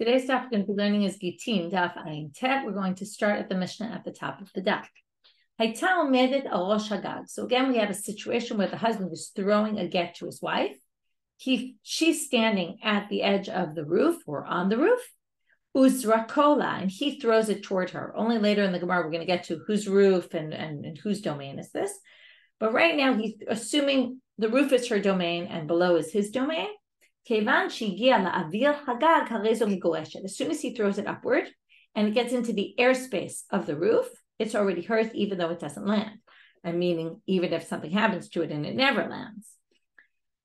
Today's daf we're going to be learning is Gittin, Daf Ayin Tet. We're going to start at the Mishnah at the top of the daf. So again, we have a situation where the husband is throwing a get to his wife. She's standing at the edge of the roof or on the roof. Uzrakola, and he throws it toward her. Only later in the Gemara, we're going to get to whose roof and whose domain is this. But right now, he's assuming the roof is her domain and below is his domain. As soon as he throws it upward and it gets into the airspace of the roof, it's already hers, even though it doesn't land. I'm meaning even if something happens to it and it never lands.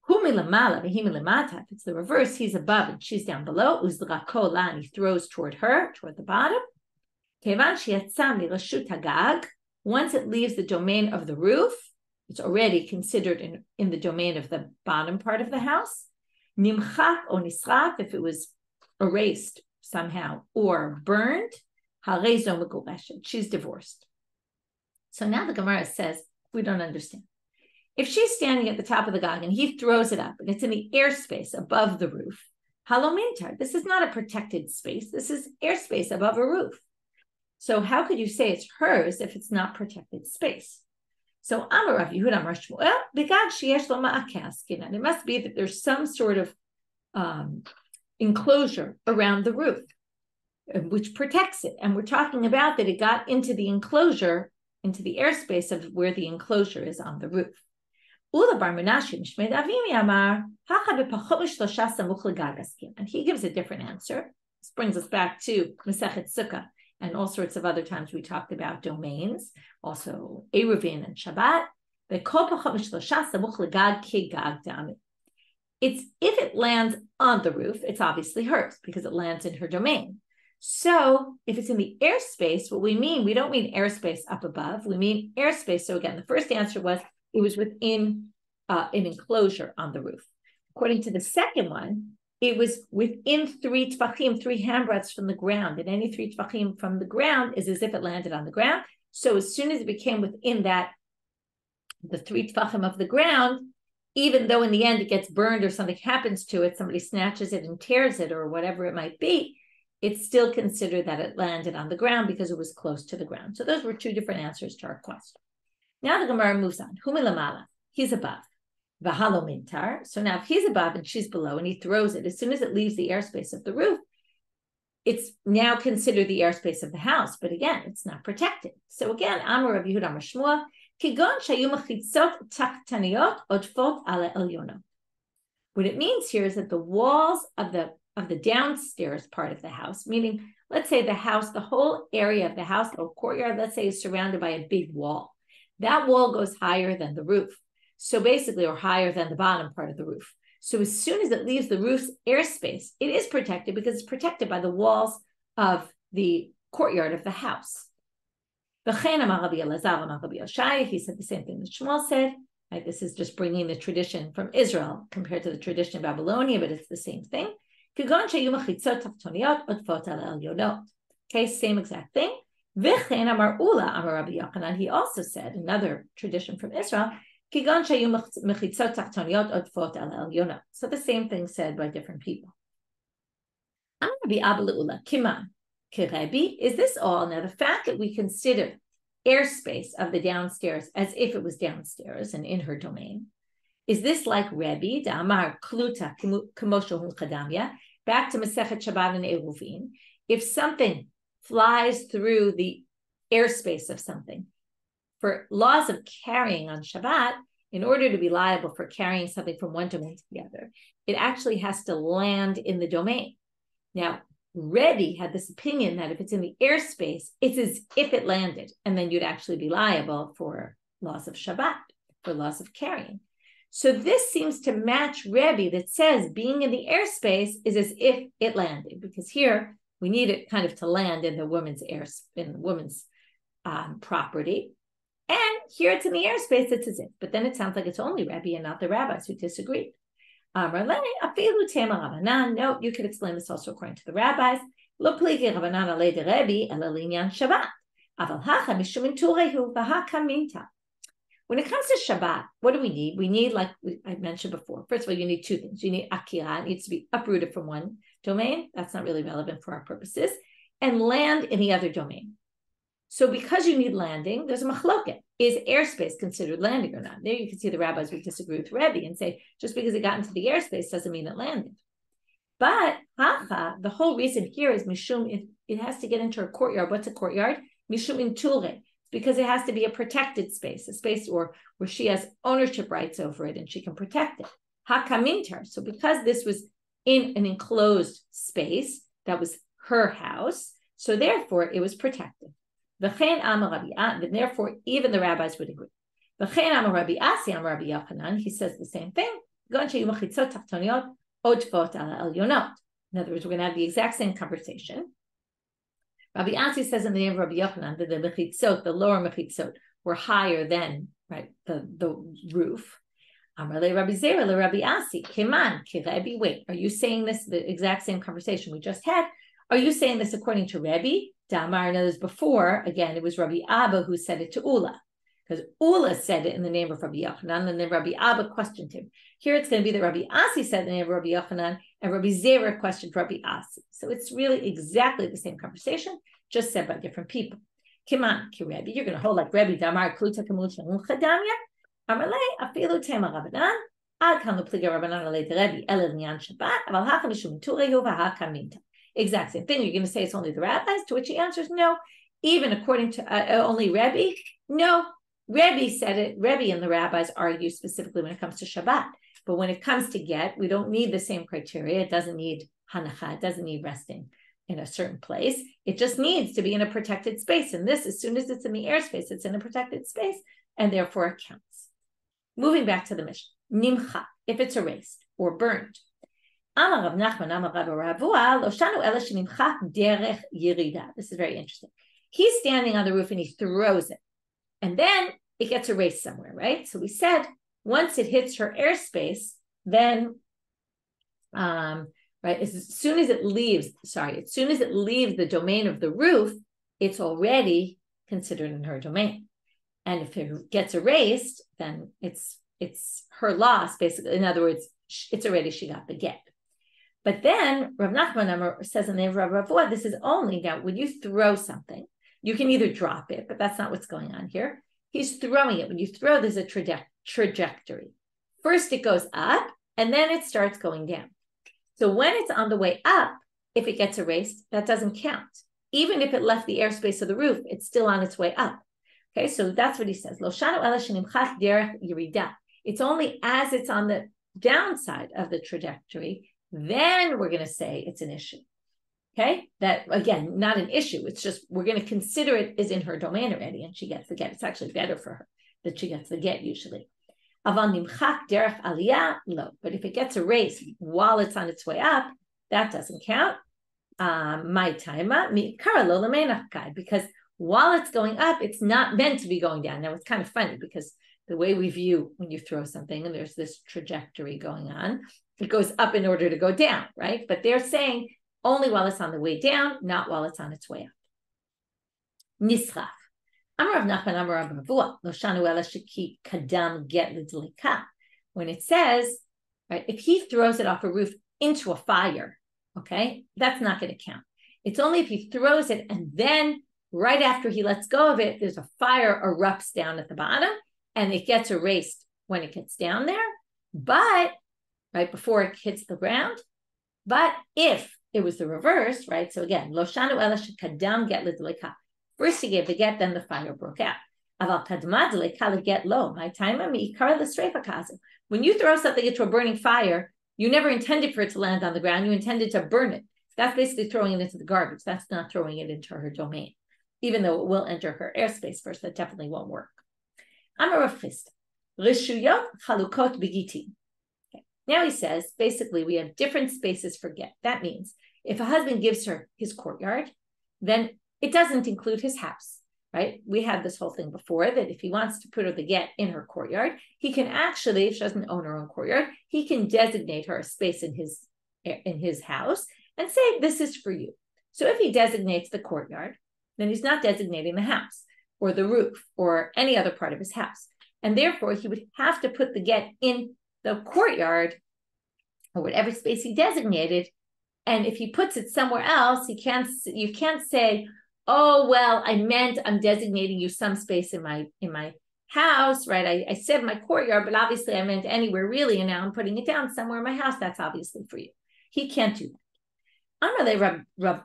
If it's the reverse, he's above and she's down below. And he throws toward her, toward the bottom. Once it leaves the domain of the roof, it's already considered in the domain of the bottom part of the house. Nimchak or nisraf, if it was erased somehow or burned, she's divorced. So now the Gemara says, we don't understand. If she's standing at the top of the gag and he throws it up and it's in the airspace above the roof, halomintar, this is not a protected space. This is airspace above a roof. So how could you say it's hers if it's not protected space? So Amar Rav Yehuda Amar Shmuel, begag sheyesh lo ma'akeskinan. It must be that there's some sort of enclosure around the roof, which protects it. And we're talking about that it got into the enclosure, into the airspace of where the enclosure is on the roof. And he gives a different answer. This brings us back to Masechet Sukkah and all sorts of other times we talked about domains, also Eruvin and Shabbat. It's if it lands on the roof, it's obviously hers because it lands in her domain. So if it's in the airspace, what we don't mean airspace up above, we mean airspace. So again, the first answer was it was within an enclosure on the roof. According to the second one, it was within 3 tvachim, 3 handbreadths from the ground. And any 3 tvachim from the ground is as if it landed on the ground. So as soon as it became within that, the 3 tvachim of the ground, even though in the end it gets burned or something happens to it, somebody snatches it and tears it or whatever it might be, it's still considered that it landed on the ground because it was close to the ground. So those were 2 different answers to our question. Now the Gemara moves on. Humilamala, he's above. Vahalo mintar. So now if he's above and she's below and he throws it, as soon as it leaves the airspace of the roof, it's now considered the airspace of the house. But again, it's not protected. So again, Amar Rav Yehuda Amar Shmuel, Kigon shayu mechitzot tachtaniyot odfot ala elyono. What it means here is that the walls of the downstairs part of the house, meaning, let's say the house, the whole area of the house or courtyard, let's say is surrounded by a big wall. That wall goes higher than the roof. So basically, or higher than the bottom part of the roof. So as soon as it leaves the roof's airspace, it is protected because it's protected by the walls of the courtyard of the house. He said the same thing that Shmuel said. Right? This is just bringing the tradition from Israel compared to the tradition of Babylonia, but it's the same thing. Okay, same exact thing. He also said, another tradition from Israel, so the same thing said by different people. Is this all? Now, the fact that we consider airspace of the downstairs as if it was downstairs and in her domain, is this like Rebbe, Da'amar Kluta Kamosho Kadamya, back to Masechet Shabbat and Eruvin? If something flies through the airspace of something, for laws of carrying on Shabbat, in order to be liable for carrying something from one domain to the other, it actually has to land in the domain. Now, Rebbe had this opinion that if it's in the airspace, it's as if it landed, and then you'd actually be liable for laws of Shabbat, for laws of carrying. So this seems to match Rebbe that says being in the airspace is as if it landed, because here we need it kind of to land in the woman's property. And here it's in the airspace, it's as if. But then it sounds like it's only Rebbe and not the rabbis who disagreed. No, you could explain this also according to the rabbis. When it comes to Shabbat, what do we need? We need, like I mentioned before, first of all, you need two things. You need akira, it needs to be uprooted from one domain. That's not really relevant for our purposes. And land in the other domain. So because you need landing, there's a machloket. Is airspace considered landing or not? There you can see the rabbis would disagree with Rebbe and say, just because it got into the airspace doesn't mean it landed. But the whole reason here is mishum, it has to get into a courtyard. What's a courtyard? Mishum in ture, because it has to be a protected space, a space where she has ownership rights over it and she can protect it. Hakamintar. So because this was in an enclosed space, that was her house, so therefore it was protected. And therefore even the rabbis would agree. He says the same thing. In other words, we're going to have the exact same conversation. Rabbi Asi says in the name of Rabbi Yochanan that the mechitzot, the lower mechitzot, were higher than the roof. Rabbi Zera, Rabbi Asi, Keman, Kirebi. Wait, are you saying this, the exact same conversation we just had? Are you saying this according to Rebbe? Damar knows before, again, it was Rabbi Abba who said it to Ula. Because Ula said it in the name of Rabbi Yochanan, and then Rabbi Abba questioned him. Here it's going to be that Rabbi Asi said in the name of Rabbi Yochanan, and Rabbi Zera questioned Rabbi Asi. So it's really exactly the same conversation, just said by different people. Kiman, ki Rebbe, you're going to hold like Rebbe, Damar, Kluta, Kamut, Shalom, Chadamya, Amalei, Afilu, Tema, Rabbanan, Ad Kan Lupliga Rabbanan, Ale, Rebbe, Elel, Nyan, Shabbat, Aval Hacham, Mishum, Turehu, Vahakam, Minta. Exact same thing. You're going to say it's only the rabbis, to which he answers, no. Even according to only Rebbe, no. Rebbe said it. Rebbe and the rabbis argue specifically when it comes to Shabbat. But when it comes to get, we don't need the same criteria. It doesn't need hanacha. It doesn't need resting in a certain place. It just needs to be in a protected space. And this, as soon as it's in the airspace, it's in a protected space, and therefore it counts. Moving back to the Mishnah. Nimcha, if it's erased or burned. This is very interesting. He's standing on the roof and he throws it. And then it gets erased somewhere, right? So we said once it hits her airspace, then, as soon as it leaves the domain of the roof, it's already considered in her domain. And if it gets erased, then it's her loss, basically. In other words, it's already, she got the get. But then Rav Nachman says in the name of Rav Ravua, this is only now when you throw something, you can either drop it, but that's not what's going on here. He's throwing it. When you throw, there's a trajectory. First it goes up, and then it starts going down. So when it's on the way up, if it gets erased, that doesn't count. Even if it left the airspace of the roof, it's still on its way up. Okay, so that's what he says. It's only as it's on the downside of the trajectory, then we're going to say it's an issue. Okay, that again, not an issue. It's just we're going to consider it is in her domain already, and she gets the get. It's actually better for her that she gets the get usually. But if it gets erased while it's on its way up, that doesn't count. Because while it's going up, it's not meant to be going down. Now it's kind of funny because the way we view when you throw something and there's this trajectory going on, it goes up in order to go down, right? But they're saying only while it's on the way down, not while it's on its way up. Nisraf. When it says, right, if he throws it off a roof into a fire, okay, that's not going to count. It's only if he throws it and then right after he lets go of it, there's a fire erupts down at the bottom and it gets erased when it gets down there, but right before it hits the ground. But if it was the reverse, right? So again, loshanu ela shekadam get lidleka. First he gave the get, then the fire broke out. Aval kadma deleka get low. My time miikar l'streifa kazu. When you throw something into a burning fire, you never intended for it to land on the ground. You intended to burn it. That's basically throwing it into the garbage. That's not throwing it into her domain, even though it will enter her airspace first. That definitely won't work. Amar Rav Chisda, reshuyot chalukot begittin. Now he says, basically, we have different spaces for get. That means if a husband gives her his courtyard, then it doesn't include his house, right? We had this whole thing before that if he wants to put her the get in her courtyard, he can actually, if she doesn't own her own courtyard, he can designate her a space in his house and say, this is for you. So if he designates the courtyard, then he's not designating the house or the roof or any other part of his house. and therefore he would have to put the get in the courtyard or whatever space he designated. And if he puts it somewhere else, you can't say, oh, well, I meant I'm designating you some space in my house, right? I said my courtyard, but obviously I meant anywhere really, and now I'm putting it down somewhere in my house. That's obviously for you. He can't do that.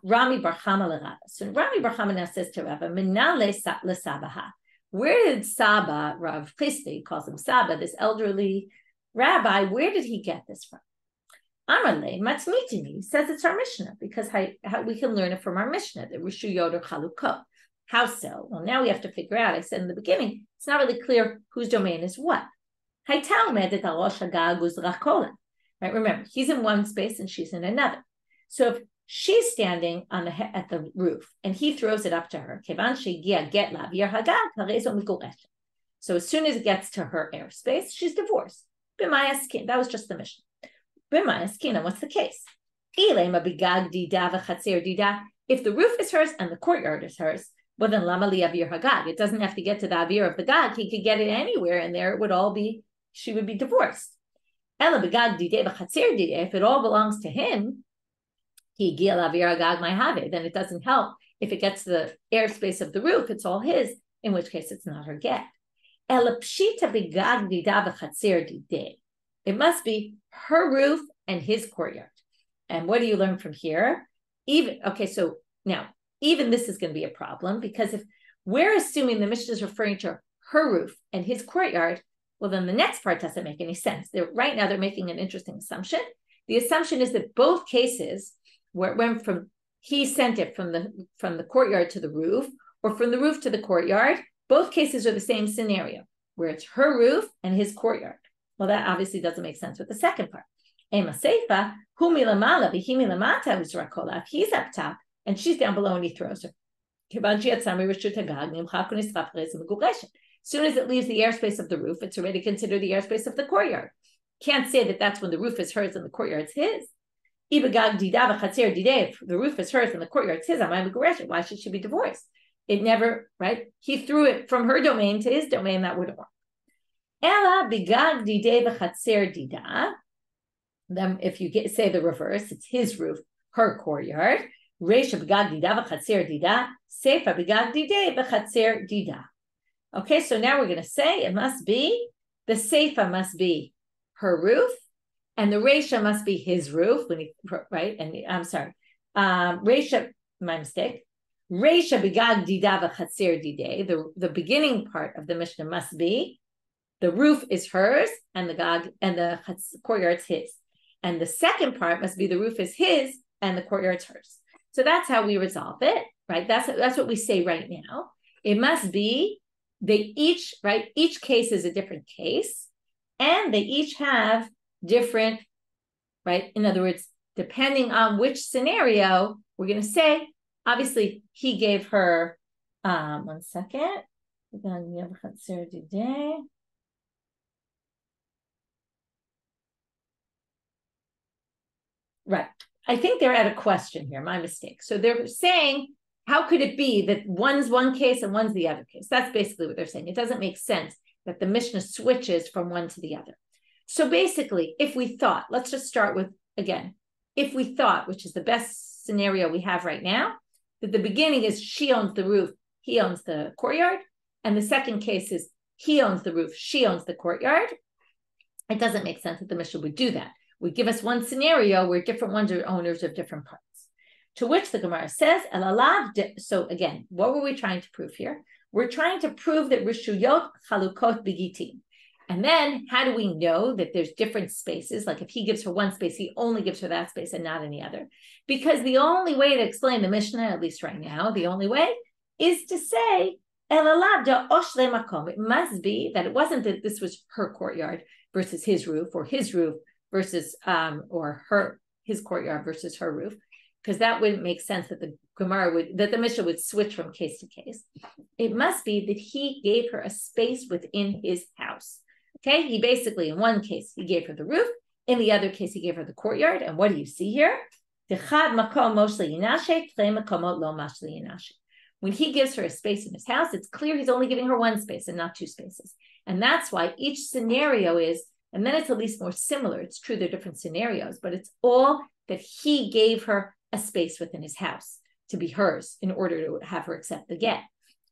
Rami Bar Chama l'Rava. So Rami Bar Chama now says to Rava, Minale l'Sabaha. Where did Saba, Rav Chisda, he calls him Saba, this elderly rabbi, where did he get this from? Amarle Matzmitini says it's our Mishnah, because how we can learn it from our Mishnah, the Rishu Yoder Chalukot. How so? Well, now we have to figure out. I said in the beginning, it's not really clear whose domain is what. Right? Remember, he's in one space and she's in another. So if she's standing at the roof and he throws it up to her, so as soon as it gets to her airspace, she's divorced. That was just the Mishnah. What's the case? If the roof is hers and the courtyard is hers, well then lama li avir hagag. It doesn't have to get to the avir of the gag. He could get it anywhere, and there it would all be. She would be divorced. If it all belongs to him, then it doesn't help if it gets to the airspace of the roof. It's all his. In which case, it's not her get. It must be her roof and his courtyard. And what do you learn from here? So now, even this is going to be a problem, because if we're assuming the Mishnah is referring to her roof and his courtyard, well, then the next part doesn't make any sense. Right now, they're making an interesting assumption. The assumption is that both cases, where it went from, he sent it from the courtyard to the roof, or from the roof to the courtyard, both cases are the same scenario, where it's her roof and his courtyard. Well, that obviously doesn't make sense with the second part. He's up top and she's down below and he throws her. As soon as it leaves the airspace of the roof, it's already considered the airspace of the courtyard. Can't say that that's when the roof is hers and the courtyard's his. If the roof is hers and the courtyard's his, why should she be divorced? It never, right? He threw it from her domain to his domain. That wouldn't work. Then if you say the reverse, it's his roof, her courtyard. Okay, so now we're going to say it must be, the seifa must be her roof, and the reisha must be his roof. Right? And I'm sorry, reisha, my mistake. Reisha begag dida v'chatzer dideh. The beginning part of the Mishnah must be the roof is hers and the courtyard's his. And the second part must be the roof is his and the courtyard's hers. So that's how we resolve it, right? That's what we say right now. It must be each case is a different case, and they each have different, right? In other words, depending on which scenario, we're going to say, obviously, he gave her, one second. Right. I think they're at a question here, my mistake. So they're saying, how could it be that one's one case and one's the other case? That's basically what they're saying. It doesn't make sense that the Mishnah switches from one to the other. So basically, if we thought, let's just start with, again, if we thought, which is the best scenario we have right now, that the beginning is she owns the roof, he owns the courtyard, and the second case is he owns the roof, she owns the courtyard, it doesn't make sense that the Mishnah would do that. Would give us one scenario where different ones are owners of different parts. To which the Gemara says, so again, what were we trying to prove here? We're trying to prove that Rishuyot Chalukot Gittin. And then how do we know that there's different spaces? Like if he gives her one space, he only gives her that space and not any other. Because the only way to explain the Mishnah, at least right now, the only way is to say, it must be that it wasn't that this was her courtyard versus his roof, or his roof versus his courtyard versus her roof, because that wouldn't make sense that the Mishnah would switch from case to case. It must be that he gave her a space within his house. Okay, he basically, in one case, he gave her the roof. In the other case, he gave her the courtyard. And what do you see here? When he gives her a space in his house, it's clear he's only giving her one space and not two spaces. And that's why each scenario is, and then it's at least more similar. It's true, they're different scenarios, but it's all that he gave her a space within his house to be hers in order to have her accept the get.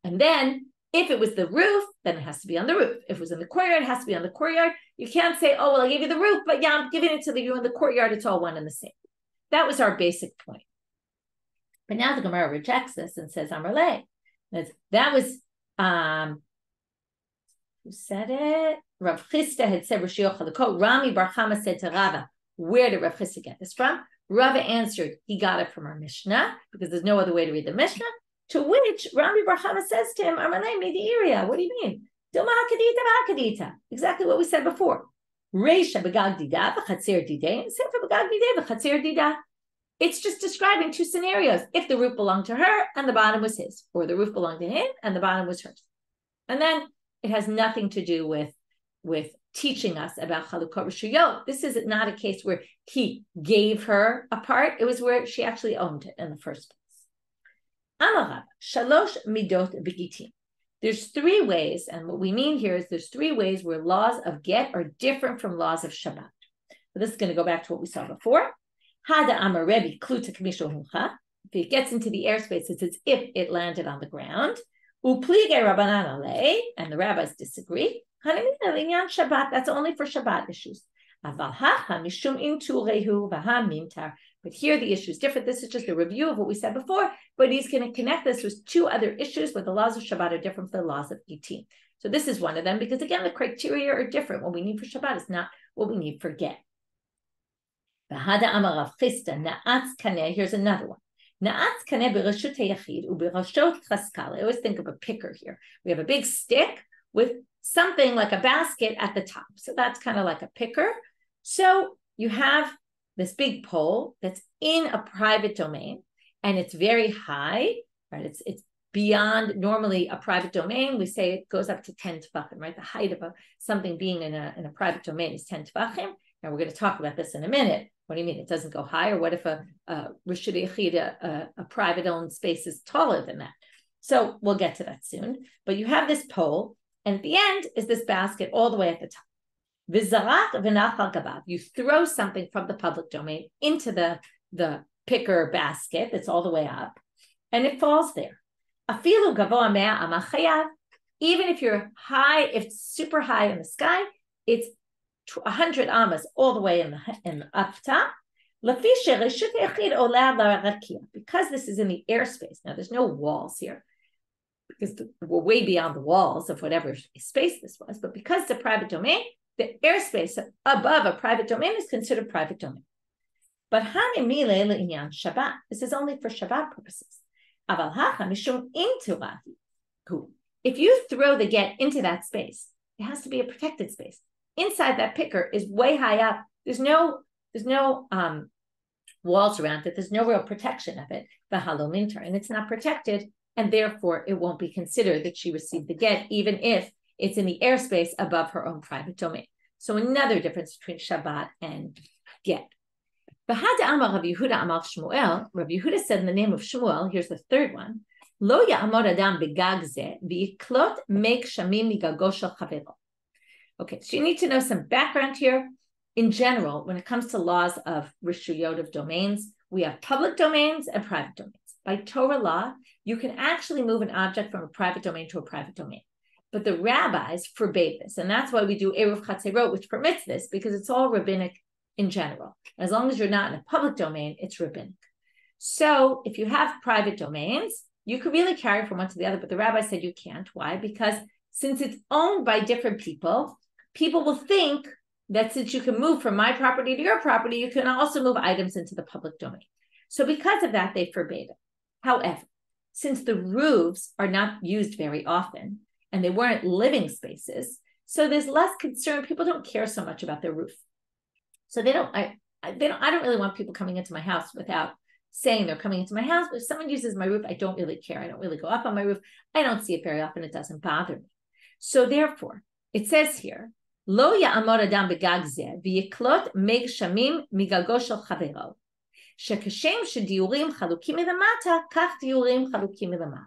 And then if it was the roof, then it has to be on the roof. If it was in the courtyard, it has to be on the courtyard. You can't say, oh, well, I gave you the roof, but yeah, I'm giving it to you in the courtyard. It's all one and the same. That was our basic point. But now the Gemara rejects this and says, Amrle. That was, who said it? Rav Chisda had said, Shiur Chalukot. Rami Bar Chama said to Rava, where did Rav Chisda get this from? Rava answered, he got it from our Mishnah, because there's no other way to read the Mishnah. To which Rami Bar Chama says to him, Amrle Midiria, what do you mean? Dilma hakadita v'hakadita. Exactly what we said before. Reisha begag dida v'chatzir didei, and sefer begag didei v'chatzir dida. It's just describing two scenarios. If the roof belonged to her and the bottom was his, or the roof belonged to him and the bottom was hers. And then it has nothing to do with teaching us about Chalukot Rishuyot. This is not a case where he gave her a part. It was where she actually owned it in the first place. Amarav, Shalosh Midot B'Gittin. There's three ways, and what we mean here is there's three ways where laws of get are different from laws of Shabbat. So this is going to go back to what we saw before. Hada Amar Rebbe Kluta Kamisho Humcha. If it gets into the airspace, it's as if it landed on the ground. Uplige Rabbanan Alei, and the rabbis disagree. Shabbat, that's only for Shabbat issues. But here the issue is different. This is just a review of what we said before, but he's going to connect this with two other issues where the laws of Shabbat are different from the laws of Gittin. So this is one of them, because again, the criteria are different. What we need for Shabbat is not what we need for get. Here's another one. I always think of a picker here. We have a big stick with something like a basket at the top. So that's kind of like a picker. So you have this big pole that's in a private domain, and it's very high, right? It's beyond normally a private domain. We say it goes up to 10 tefachim, right? The height of something being in a private domain is 10 tefachim. Now we're going to talk about this in a minute. What do you mean? It doesn't go higher? What if a private owned space is taller than that? So we'll get to that soon. But you have this pole, and at the end is this basket all the way at the top. You throw something from the public domain into the picker basket that's all the way up, and it falls there. Even if you're high, if it's super high in the sky, it's 100 amas all the way in the up top. Because this is in the airspace. Now there's no walls here, because we're way beyond the walls of whatever space this was. But because it's a private domain, the airspace above a private domain is considered private domain. But Shabbat, this is only for Shabbat purposes. If you throw the get into that space, it has to be a protected space. Inside that picker is way high up. There's no walls around it. There's no real protection of it. And it's not protected, and therefore it won't be considered that she received the get, even if it's in the airspace above her own private domain. So another difference between Shabbat and get. Rabbi Yehuda said in the name of Shmuel, here's the third one, Lo ya'amod adam begag zeh v'yiklot mek shamim migago shel chavero. Okay, so you need to know some background here. In general, when it comes to laws of rishuyot, of domains, we have public domains and private domains. By Torah law, you can actually move an object from a private domain to a private domain. But the rabbis forbade this, and that's why we do Eruv Chatzerot, which permits this, because it's all rabbinic in general. As long as you're not in a public domain, it's rabbinic. So if you have private domains, you could really carry from one to the other, but the rabbi said you can't. Why? Because since it's owned by different people, people will think that since you can move from my property to your property, you can also move items into the public domain. So because of that, they forbade it. However, since the roofs are not used very often, and they weren't living spaces, so there's less concern. People don't care so much about their roof. So I don't really want people coming into my house without saying they're coming into my house. But if someone uses my roof, I don't really care. I don't really go up on my roof. I don't see it very often. It doesn't bother me. So therefore, it says here, Lo ya'amod adam begag zeh v'yiklot meg shamim migago shel chavero shekashem shediurim chalukim milamata kach diurim chalukim milamata.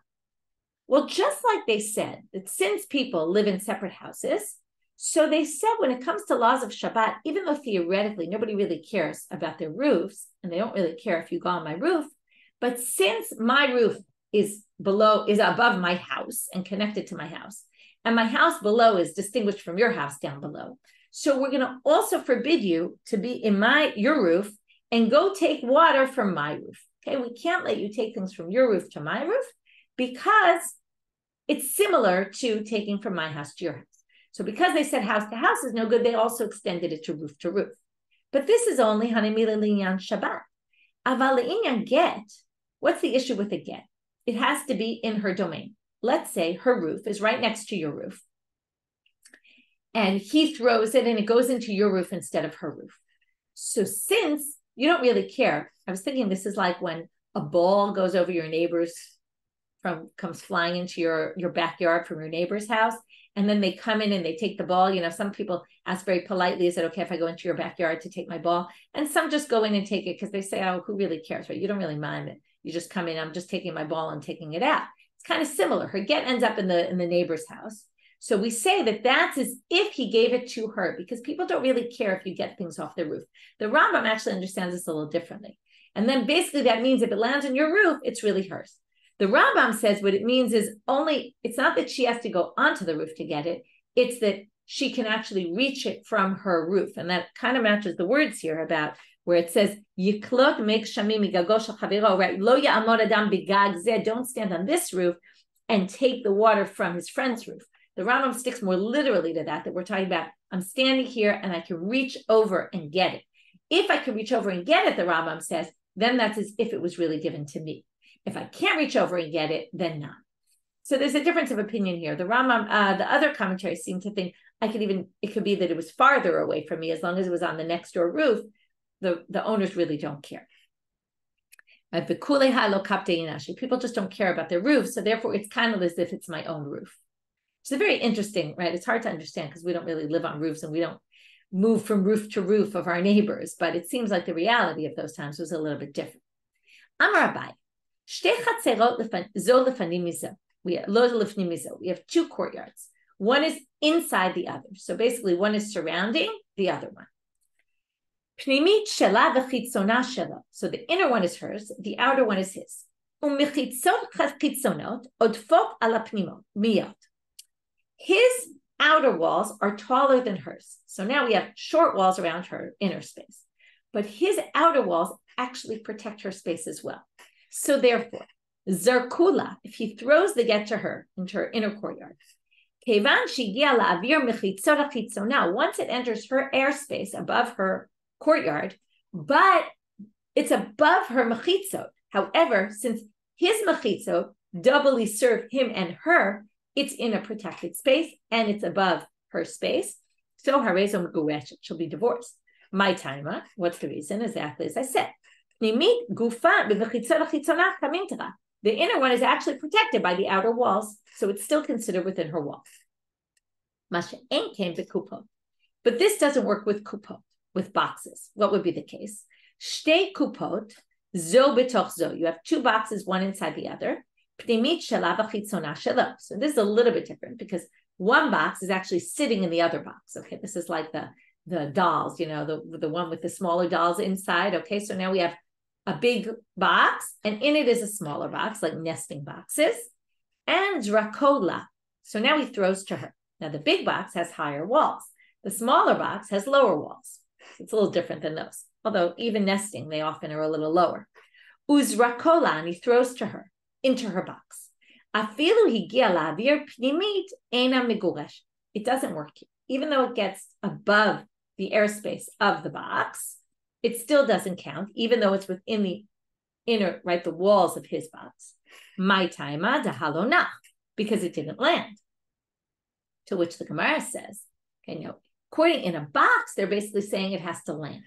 Well, just like they said that since people live in separate houses, so they said when it comes to laws of Shabbat, even though theoretically nobody really cares about their roofs, and they don't really care if you go on my roof, but since my roof is above my house and connected to my house, and my house below is distinguished from your house down below, so we're going to also forbid you to be in your roof and go take water from my roof. Okay, we can't let you take things from your roof to my roof because it's similar to taking from my house to your house. So because they said house to house is no good, they also extended it to roof to roof. But this is only Hanimila Linyan Shabbat. Aval Inyan get, what's the issue with the get? It has to be in her domain. Let's say her roof is right next to your roof. And he throws it and it goes into your roof instead of her roof. So since you don't really care, I was thinking this is like when a ball goes over your neighbor's, comes flying into your backyard from your neighbor's house, and then they come in and they take the ball. You know, some people ask very politely, is it okay if I go into your backyard to take my ball? And some just go in and take it because they say, oh, who really cares, right? You don't really mind it. You just come in, I'm just taking my ball and taking it out. It's kind of similar. Her get ends up in the neighbor's house. So we say that that's as if he gave it to her, because people don't really care if you get things off their roof. The Rambam actually understands this a little differently. And then basically that means if it lands on your roof, it's really hers. The Rambam says what it means is it's not that she has to go onto the roof to get it, it's that she can actually reach it from her roof. And that kind of matches the words here about where it says, Yiklot make shamim migago shel chaviro, right? Lo ya'amod adam bigag zeh, don't stand on this roof and take the water from his friend's roof. The Rambam sticks more literally to that we're talking about, I'm standing here and I can reach over and get it. If I can reach over and get it, the Rambam says, then that's as if it was really given to me. If I can't reach over and get it, then not. So there's a difference of opinion here. The Rambam, the other commentaries seem to think it could be that it was farther away from me as long as it was on the next door roof. The owners really don't care. People just don't care about their roofs, so therefore it's kind of as if it's my own roof. It's very interesting, right? It's hard to understand because we don't really live on roofs and we don't move from roof to roof of our neighbors, but it seems like the reality of those times was a little bit different. Amar Abai. We have two courtyards. One is inside the other. So basically one is surrounding the other one. So the inner one is hers, the outer one is his. His outer walls are taller than hers. So now we have short walls around her inner space. But his outer walls actually protect her space as well. So therefore, Zarkula, if he throws the get to her into her inner courtyard, now once it enters her airspace above her courtyard, but it's above her mechitzot. However, since his mechitzot doubly serve him and her, it's in a protected space and it's above her space. So Harezo Megureshet, she'll be divorced. My timer, what's the reason? Exactly as I said. The inner one is actually protected by the outer walls, so it's still considered within her walls. Masha ain't came to kupot. But this doesn't work with kupot, with boxes. What would be the case? Shtei kupot, zo betoch zo. You have two boxes, one inside the other. So this is a little bit different because one box is actually sitting in the other box. Okay, this is like the dolls, you know, the one with the smaller dolls inside. Okay, so now we have a big box, and in it is a smaller box, like nesting boxes, and drakola. So now he throws to her. Now the big box has higher walls. The smaller box has lower walls. It's a little different than those. Although even nesting, they often are a little lower. Uzrakola, and he throws to her, into her box. Afilu higia la'avir pnimit eina meguresh. It doesn't work here. Even though it gets above the airspace of the box, it still doesn't count, even though it's within the inner, right, the walls of his box. My taima dahalonach, because it didn't land. To which the Gemara says, okay, no, according in a box, they're basically saying it has to land.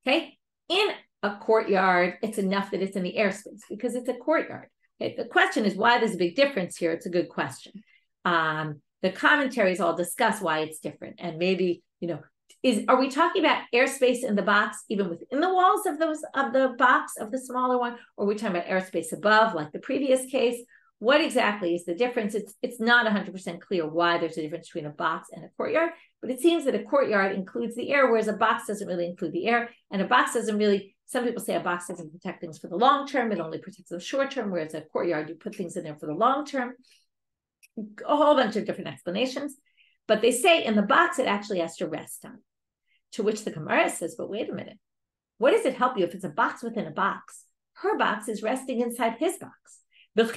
Okay, in a courtyard, it's enough that it's in the airspace because it's a courtyard. Okay, the question is why there's a big difference here. It's a good question. The commentaries all discuss why it's different, and maybe, you know, are we talking about airspace in the box, even within the walls of the box of the smaller one, or are we talking about airspace above, like the previous case, What exactly is the difference? It's not 100% clear why there's a difference between a box and a courtyard, but it seems that a courtyard includes the air, whereas a box doesn't really include the air, and a box doesn't really, some people say a box doesn't protect things for the long term, it only protects the short term, whereas a courtyard, you put things in there for the long term. A whole bunch of different explanations, but they say in the box, it actually has to rest on, to which the Gemara says, but wait a minute, what does it help you if it's a box within a box? Her box is resting inside his box. If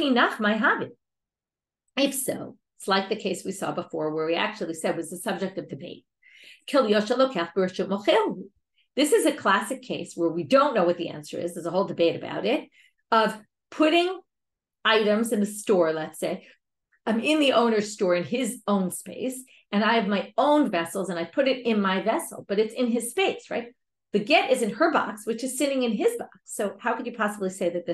so, it's like the case we saw before where we actually said was the subject of debate. This is a classic case where we don't know what the answer is. There's a whole debate about it, of putting items in the store, let's say. I'm in the owner's store in his own space, and I have my own vessels, and I put it in my vessel, but it's in his space, right? The get is in her box, which is sitting in his box. So how could you possibly say that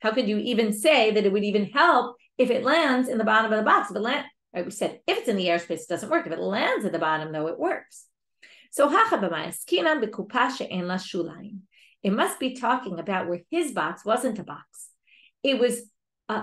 how could you even say that it would even help if it lands in the bottom of the box? If it lands, right, we said if it's in the airspace, it doesn't work. If it lands at the bottom, though, it works. So it must be talking about where his box wasn't a box. It was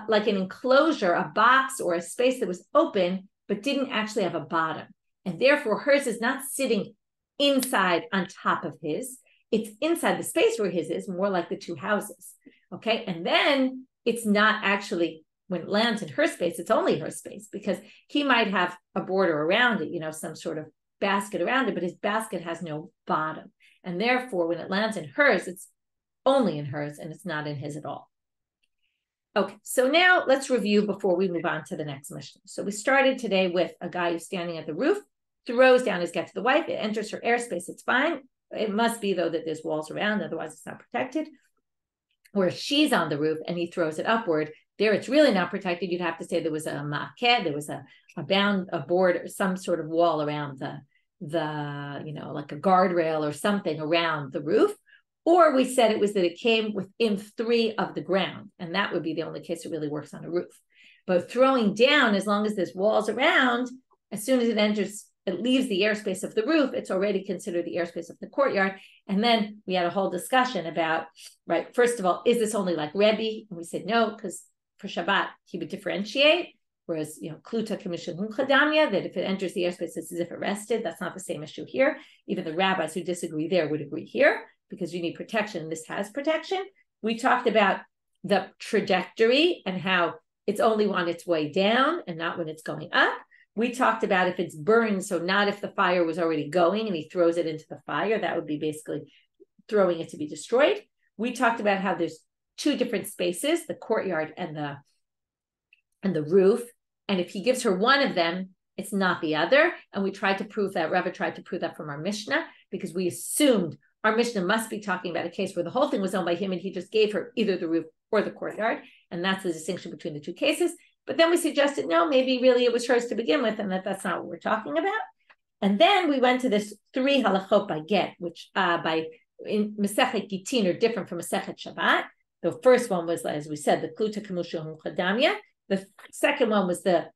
like an enclosure, a box or a space that was open, but didn't actually have a bottom. And therefore, hers is not sitting inside on top of his. It's inside the space where his is, more like the two houses. Okay. And then it's not actually, when it lands in her space, it's only her space, because he might have a border around it, some sort of basket around it, but his basket has no bottom. And therefore, when it lands in hers, it's only in hers and it's not in his at all. Okay, so now let's review before we move on to the next mission. So we started today with a guy who's standing at the roof, throws down his get to the wife, it enters her airspace, it's fine. It must be, though, that there's walls around, otherwise it's not protected. Where she's on the roof and he throws it upward, there it's really not protected. You'd have to say there was a ma'aked, there was a board or some sort of wall around the like a guardrail or something around the roof. Or we said it was that it came within 3 of the ground, and that would be the only case it really works on a roof. But throwing down, as long as there's walls around, as soon as it enters, it leaves the airspace of the roof, it's already considered the airspace of the courtyard. And then we had a whole discussion about, right, first of all, is this only like Rebbe? And we said no, because for Shabbat, he would differentiate, whereas, Kluta Commission Chadamya, that if it enters the airspace, it's as if it rested. That's not the same issue here. Even the rabbis who disagree there would agree here, because you need protection. This has protection. We talked about the trajectory and how it's only on its way down and not when it's going up. We talked about if it's burned, so not if the fire was already going and he throws it into the fire. That would be basically throwing it to be destroyed. We talked about how there's 2 different spaces, the courtyard and the roof. And if he gives her one of them, it's not the other. And we tried to prove that, Rava tried to prove that from our Mishnah, because we assumed our Mishnah must be talking about a case where the whole thing was owned by him and he just gave her either the roof or the courtyard. And that's the distinction between the 2 cases. But then we suggested, no, maybe really it was hers to begin with, and that's not what we're talking about. And then we went to this 3 halachot by get, which in Masechet Gittin are different from Masechet Shabbat. The first one was, as we said, the Kluta Kamushu Chadamya. The second one was the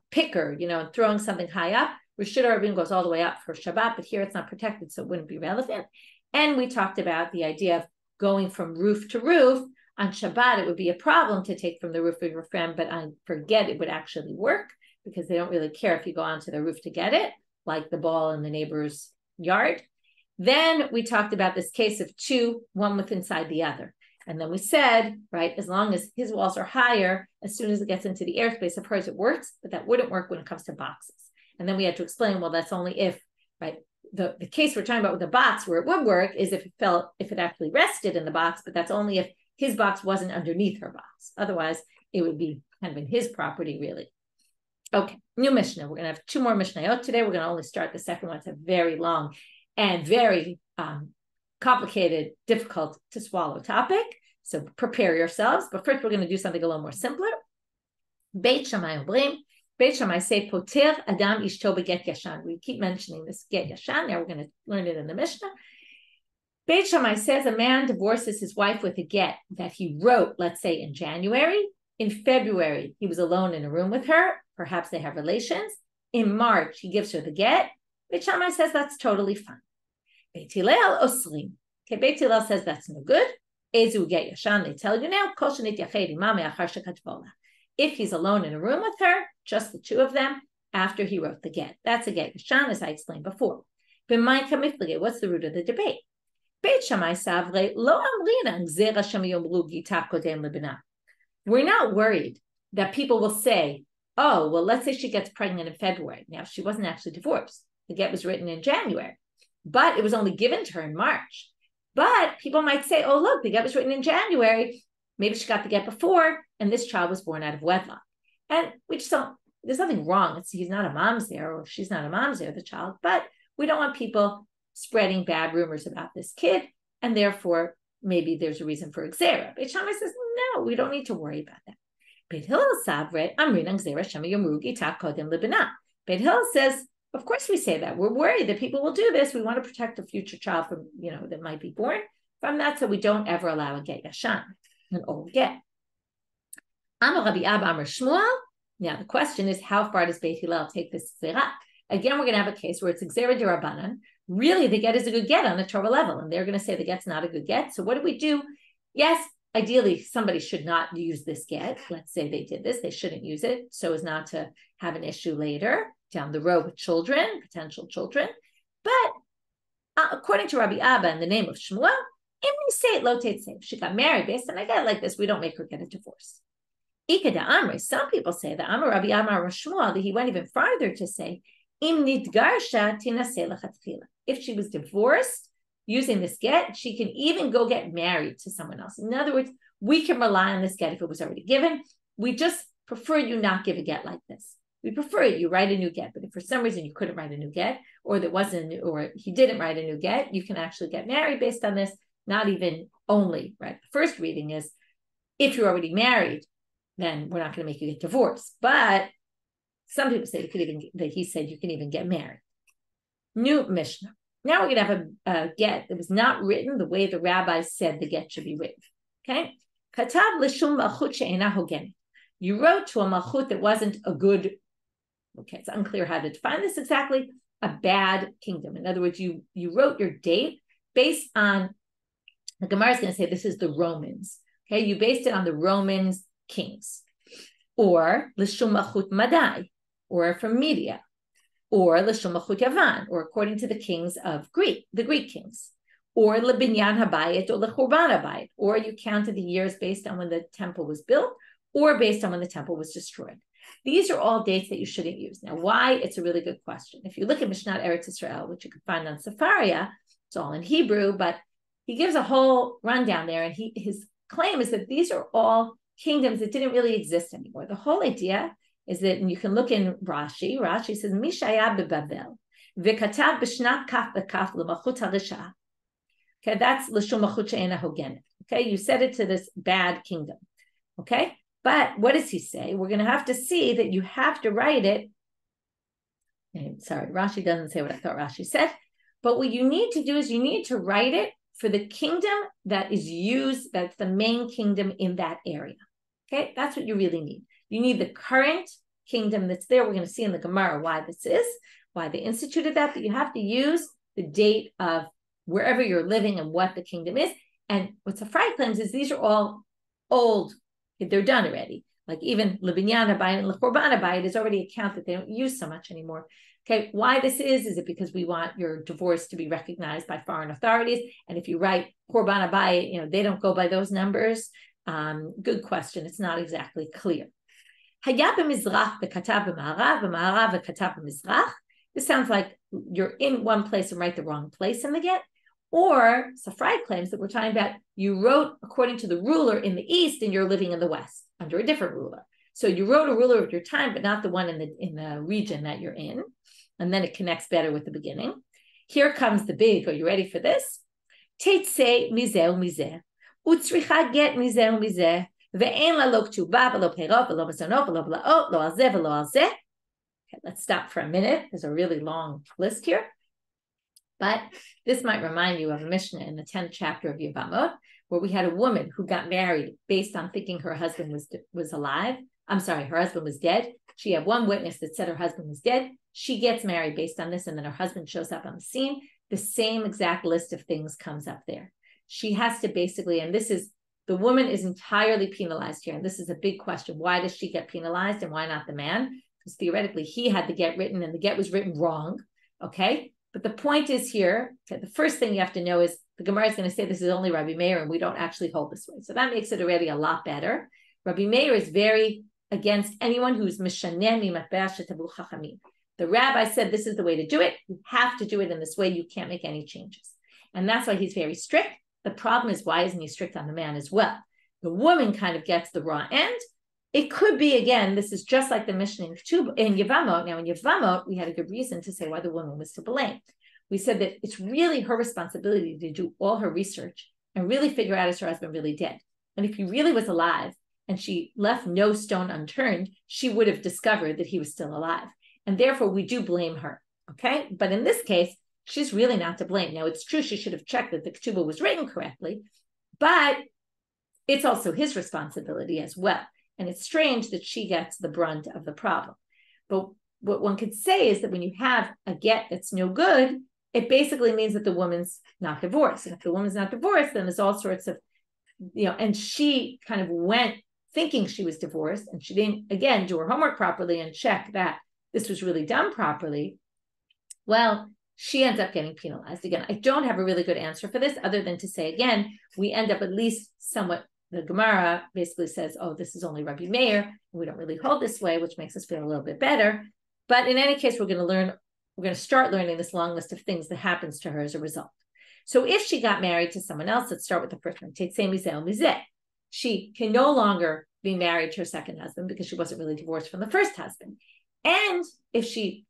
picker, and throwing something high up. Rishut Rabin goes all the way up for Shabbat, but here it's not protected, so it wouldn't be relevant. And we talked about the idea of going from roof to roof. On Shabbat, it would be a problem to take from the roof of your friend, but on forget it would actually work, because they don't really care if you go onto the roof to get it, like the ball in the neighbor's yard. Then we talked about this case of 2, one with inside the other. And then we said, right, as long as his walls are higher, as soon as it gets into the airspace of hers, it works, but that wouldn't work when it comes to boxes. And then we had to explain, well, that's only if, right, the case we're talking about with the box where it would work is if it actually rested in the box, but that's only if his box wasn't underneath her box. Otherwise, it would be kind of in his property, really. Okay, new Mishnah. We're going to have 2 more Mishnayot today. We're going to only start the second one. It's a very long and very complicated, difficult to swallow topic. So prepare yourselves. But first, we're going to do something a little more simpler. Beit Shammai Obrim. Beit Shammai say, Poter Adam Ishto Beget Yashan. We keep mentioning this Get Yashan. Now we're going to learn it in the Mishnah. Beit Shammai says a man divorces his wife with a get that he wrote, let's say, in January. In February, he was alone in a room with her. Perhaps they have relations. In March, he gives her the get. Beit Shammai says that's totally fine. Beit Hillel Osrim. Okay, Beit Hillel says that's no good. Ezu Get Yashan, they tell you now. If he's alone in a room with her, just the two of them, after he wrote the get. That's a get yashan, as I explained before. What's the root of the debate? We're not worried that people will say, oh, well, let's say she gets pregnant in February. Now, she wasn't actually divorced. The get was written in January, but it was only given to her in March. But people might say, oh, look, the get was written in January. Maybe she got the get before, and this child was born out of wedlock. And we just don't, there's nothing wrong. He's not a mamzer, or she's not a mamzer, the child, but we don't want people spreading bad rumors about this kid, and therefore maybe there's a reason for Xera. Beit Shammai says, no, we don't need to worry about that. Beit Hillel says, of course we say that. We're worried that people will do this. We want to protect a future child from, that might be born from that, so we don't ever allow a get yashan, an old get. Amar Rabbi Abba Amar Shmuel. Now the question is, how far does Beit Hillel take this Xera? Again, we're going to have a case where it's Xera de Rabbanan. Really, the get is a good get on the Torah level, and they're going to say the get's not a good get. So what do we do? Yes, ideally, somebody should not use this get. Let's say they did this. They shouldn't use it so as not to have an issue later down the road with children, potential children. But according to Rabbi Abba in the name of Shmuel, if we say it, lo tetzeh, she got married based on a get like this, we don't make her get a divorce. Ikeda Amri, some people say that Amar Rabbi Amar Shmuel, that he went even farther to say, Im nitgarsha tinaseh lechatchila. If she was divorced using this get, she can even go get married to someone else. In other words, we can rely on this get if it was already given. We just prefer you not give a get like this. We prefer you write a new get, but if for some reason you couldn't write a new get, or he didn't write a new get, you can actually get married based on this. Not even only, right? The first reading is, if you're already married, then we're not going to make you get divorced. But some people say that he said you can even get married. New Mishnah. Now we're going to have a get that was not written the way the rabbis said the get should be written. Okay? Katav l'shum malchut she'ena hogenet. You wrote to a malchut that wasn't a good, okay, it's unclear how to define this exactly, a bad kingdom. In other words, you wrote your date based on, the Gemara is going to say this is the Romans. Okay? You based it on the Romans kings. Or l'shum malchut madai, or from Media, or l'shum malchut Yavan, or according to the kings of the Greek kings, or lebinyan habayit, or lechurban habayit, or you counted the years based on when the temple was built, or based on when the temple was destroyed. These are all dates that you shouldn't use. Now, why? It's a really good question. If you look at Mishnat Eretz Yisrael, which you can find on Sefaria, it's all in Hebrew, but he gives a whole rundown there, and his claim is that these are all kingdoms that didn't really exist anymore. The whole idea is that, and you can look in Rashi. Rashi says, Mishaya bebabel, v'katav b'shnat kaf b'kaf l'malchut harisha. Okay, that's l'shum malchut she'ena hogenet. Okay, you said it to this bad kingdom. Okay, but what does he say? We're going to have to see that you have to write it. Sorry, Rashi doesn't say what I thought Rashi said. But what you need to do is you need to write it for the kingdom that is used, that's the main kingdom in that area. Okay, that's what you really need. You need the current kingdom that's there. We're going to see in the Gemara why this is, why they instituted that, but you have to use the date of wherever you're living and what the kingdom is. And what Sun-Fri claims is these are all old, they're done already. Like even Lebinyan Habayit and Lechurban Habayit is already a count that they don't use so much anymore. Okay, why this is it because we want your divorce to be recognized by foreign authorities? And if you write Korban Habayit, they don't go by those numbers. Good question. It's not exactly clear. This sounds like you're in one place and write the wrong place in the get. Or Sun-Fri claims that we're talking about you wrote according to the ruler in the east and you're living in the west under a different ruler. So you wrote a ruler of your time, but not the one in the region that you're in. And then it connects better with the beginning. Here comes the big, are you ready for this? Tetzeh mizeh u'mizeh. Utzricha get mizeh u'mizeh. Ve'en la lo k'tuba v'lo perot v'lo mezonot v'lo bla'ot lo al zeh v'lo al zeh. Okay, let's stop for a minute. There's a really long list here. But this might remind you of a Mishnah in the 10th chapter of Yevamot, where we had a woman who got married based on thinking her husband was alive. I'm sorry, her husband was dead. She had one witness that said her husband was dead. She gets married based on this, and then her husband shows up on the scene. The same exact list of things comes up there. She has to basically, and this is the woman is entirely penalized here. And this is a big question. Why does she get penalized and why not the man? Because theoretically, he had the get written and the get was written wrong. Okay. But the point is here, okay, the first thing you have to know is the Gemara is going to say this is only Rabbi Meir and we don't actually hold this way. So that makes it already a lot better. Rabbi Meir is very against anyone who's mishaneh mimatbeh shetavu chachamim. The rabbi said this is the way to do it. You have to do it in this way. You can't make any changes. And that's why he's very strict. The problem is, why isn't he strict on the man as well? The woman kind of gets the raw end. It could be, again, this is just like the Mishnah in Yevamot. Now, in Yevamot, we had a good reason to say why the woman was to blame. We said that it's really her responsibility to do all her research and really figure out is her husband really dead. And if he really was alive and she left no stone unturned, she would have discovered that he was still alive. And therefore, we do blame her, okay? But in this case, she's really not to blame. Now, it's true she should have checked that the ketubah was written correctly, but it's also his responsibility as well. And it's strange that she gets the brunt of the problem. But what one could say is that when you have a get that's no good, it basically means that the woman's not divorced. And if the woman's not divorced, then there's all sorts of, and she kind of went thinking she was divorced, and she didn't, again, do her homework properly and check that this was really done properly. Well, she ends up getting penalized. Again, I don't have a really good answer for this other than to say, again, we end up at least somewhat, the Gemara basically says, oh, this is only Rabbi Meir, and we don't really hold this way, which makes us feel a little bit better. But in any case, we're going to start learning this long list of things that happens to her as a result. So if she got married to someone else, let's start with the first one. She can no longer be married to her second husband because she wasn't really divorced from the first husband. And if she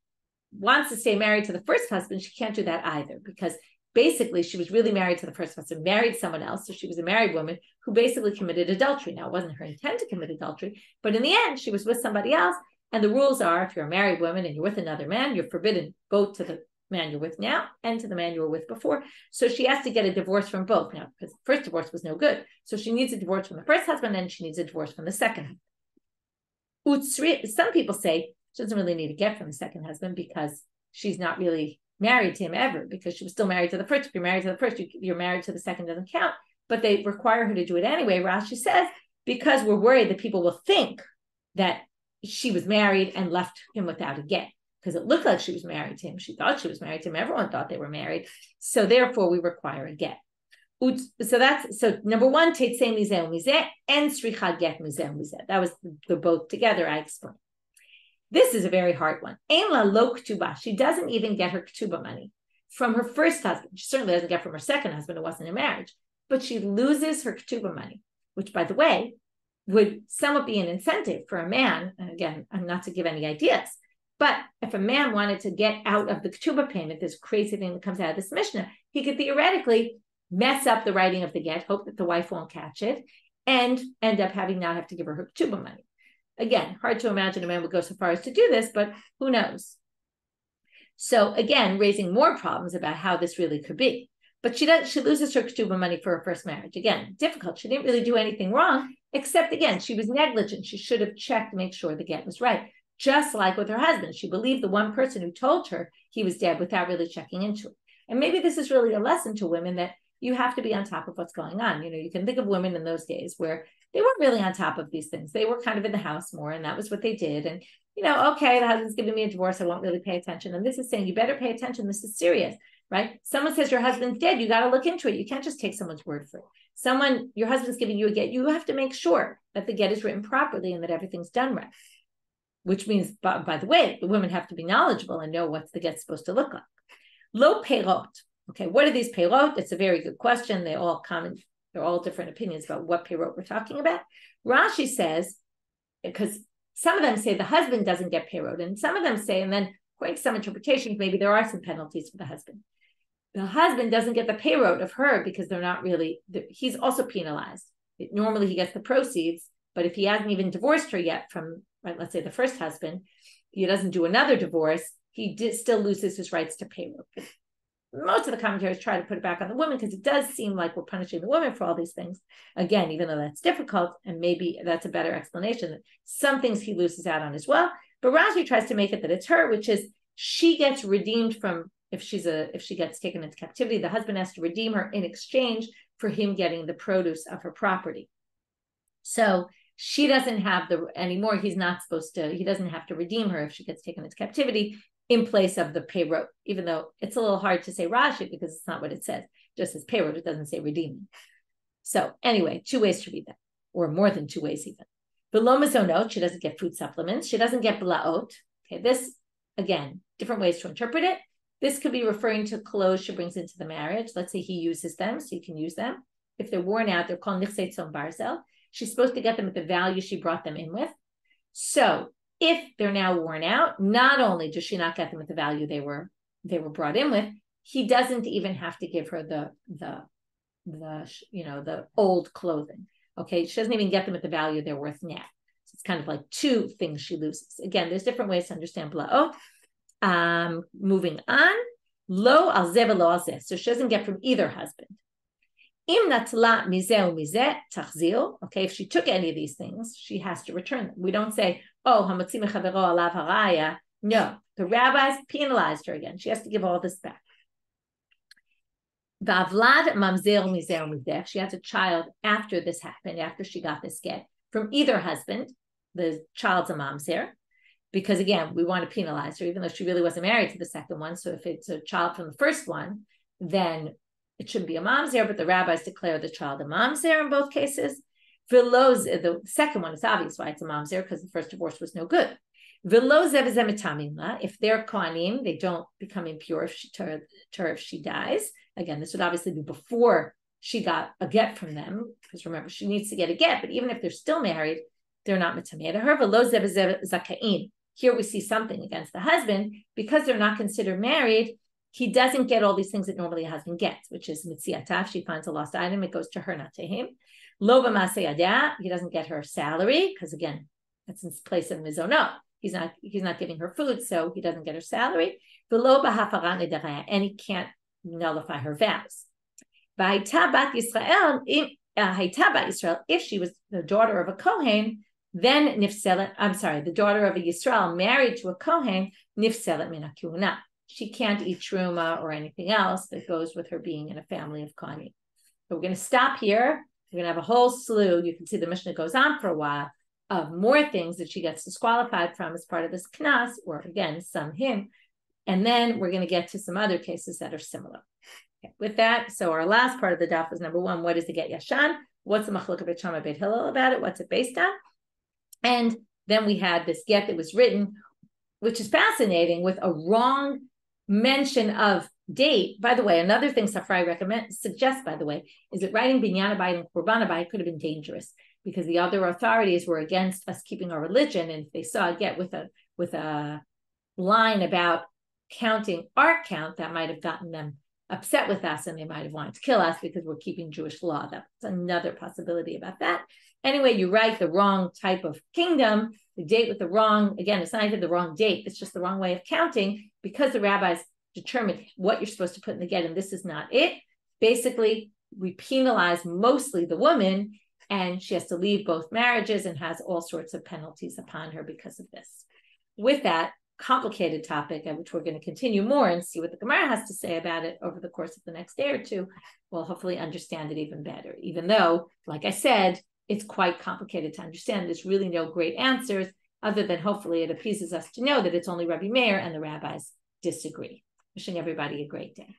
wants to stay married to the first husband, she can't do that either, because basically she was really married to the first husband, married someone else. So she was a married woman who basically committed adultery. Now, it wasn't her intent to commit adultery, but in the end, she was with somebody else. And the rules are, if you're a married woman and you're with another man, you're forbidden both to the man you're with now and to the man you were with before. So she has to get a divorce from both now, because the first divorce was no good. So she needs a divorce from the first husband and she needs a divorce from the second husband. Some people say she doesn't really need to get from the second husband because she's not really married to him ever, because she was still married to the first. If you're married to the first, you're married to the second, doesn't count. But they require her to do it anyway. Rashi says, because we're worried that people will think that she was married and left him without a get, because it looked like she was married to him. She thought she was married to him. Everyone thought they were married. So therefore, we require a get. So number one, Tetzei mizeh umizeh and sricha get mizeh umizeh. That was the both together, I explained. This is a very hard one. Ein la lo ketubah. She doesn't even get her ketubah money from her first husband. She certainly doesn't get from her second husband. It wasn't a marriage. But she loses her ketubah money, which, by the way, would somewhat be an incentive for a man. And again, I'm not to give any ideas, but if a man wanted to get out of the ketubah payment, this crazy thing that comes out of this Mishnah, he could theoretically mess up the writing of the get, hope that the wife won't catch it, and end up not have to give her ketubah money. Again, hard to imagine a man would go so far as to do this, but who knows? So again, raising more problems about how this really could be. But she loses her ketubah money for her first marriage. Again, difficult. She didn't really do anything wrong, except again, she was negligent. She should have checked to make sure the get was right. Just like with her husband, she believed the one person who told her he was dead without really checking into it. And maybe this is really a lesson to women that you have to be on top of what's going on. You can think of women in those days where they weren't really on top of these things. They were kind of in the house more, and that was what they did. And, okay, the husband's giving me a divorce. I won't really pay attention. And this is saying, you better pay attention. This is serious, right? Someone says your husband's dead. You got to look into it. You can't just take someone's word for it. Your husband's giving you a get. You have to make sure that the get is written properly and that everything's done right. Which means, by the way, the women have to be knowledgeable and know what the get's supposed to look like. Lo peirot. Okay, what are these peirot? It's a very good question. They're all different opinions about what peirot we're talking about. Rashi says, because some of them say the husband doesn't get peirot, and some of them say, and then according to some interpretations, maybe there are some penalties for the husband. The husband doesn't get the peirot of her because they're not really, he's also penalized. Normally he gets the proceeds, but if he hasn't even divorced her yet from, right, let's say the first husband, he doesn't do another divorce, he still loses his rights to peirot. Most of the commentaries try to put it back on the woman because it does seem like we're punishing the woman for all these things. Again, even though that's difficult, and maybe that's a better explanation, that some things he loses out on as well. But Rashi tries to make it that it's her, which is she gets redeemed from if she gets taken into captivity, the husband has to redeem her in exchange for him getting the produce of her property. So she doesn't have anymore. He doesn't have to redeem her if she gets taken into captivity in place of the peyrot, even though it's a little hard to say Rashi because it's not what it says. It just says peyrot, it doesn't say redeeming. So anyway, 2 ways to read that, or more than 2 ways even. Below mezonot, she doesn't get food supplements. She doesn't get blaot. Okay, this, again, different ways to interpret it. This could be referring to clothes she brings into the marriage. Let's say he uses them, so you can use them. If they're worn out, they're called nichsei tzom barzel. She's supposed to get them at the value she brought them in with. So if they're now worn out, not only does she not get them at the value they were brought in with, he doesn't even have to give her the old clothing. Okay, she doesn't even get them at the value they're worth now. So it's kind of like 2 things she loses. Again, there's different ways to understand blaot. Moving on, lo al zeh velo al zeh. So she doesn't get from either husband. Im natla mizeh umizeh tachzil. Okay, if she took any of these things, she has to return them. We don't say, oh, hamotzi mechavero alav haraya. No, the rabbis penalized her again. She has to give all this back. V'avlad mamzer mizeh umizeh. She has a child after this happened, after she got this get from either husband. The child's a mamzer. Because again, we want to penalize her, even though she really wasn't married to the second one. So if it's a child from the first one, then it shouldn't be a mamzer, but the rabbis declare the child a mamzer in both cases. The second one is obvious why it's a mamzer, because the first divorce was no good. If they're kohanim, they don't become impure if she dies. Again, this would obviously be before she got a get from them, because remember, she needs to get a get, but even if they're still married, they're not mitameh to her. Zakain. Here we see something against the husband, because they're not considered married. He doesn't get all these things that normally a husband gets, which is mitziatav. She finds a lost item, it goes to her, not to him. Lo b'maseh yadah. He doesn't get her salary, because again, that's in place of mizonot. He's not giving her food, so he doesn't get her salary. V'lo b'hafarat nedaraya, and he can't nullify her vows. V'haita bat Yisrael, if she was the daughter of a Kohen, then the daughter of a Yisrael married to a Kohen, nifselet min hakehuna. She can't eat truma or anything else that goes with her being in a family of Kohanim. So we're going to stop here. We're going to have a whole slew. You can see the Mishnah goes on for a while of more things that she gets disqualified from as part of this knas, or again, some him. And then we're going to get to some other cases that are similar. Okay. With that, so our last part of the daf was number 1, what is the get yashan? What's the machlokah Beit Shammai Beit Hillel about it? What's it based on? And then we had this get that was written, which is fascinating, with a wrong mention of date. By the way, another thing Sun-Fri suggests, by the way, is that writing binyan abayit and korban abayit could have been dangerous, because the other authorities were against us keeping our religion, and if they saw a get with a line about counting our count, that might have gotten them upset with us, and they might have wanted to kill us because we're keeping Jewish law. That's another possibility about that. Anyway, you write the wrong type of kingdom, the date with the wrong, again, it's not even the wrong date, it's just the wrong way of counting, because the rabbis determined what you're supposed to put in the get, and this is not it. Basically, we penalize mostly the woman, and she has to leave both marriages and has all sorts of penalties upon her because of this. With that complicated topic, which we're going to continue more and see what the Gemara has to say about it over the course of the next day or two, we'll hopefully understand it even better, even though, like I said, it's quite complicated to understand. There's really no great answers, other than hopefully it appeases us to know that it's only Rabbi Meir and the rabbis disagree. Wishing everybody a great day.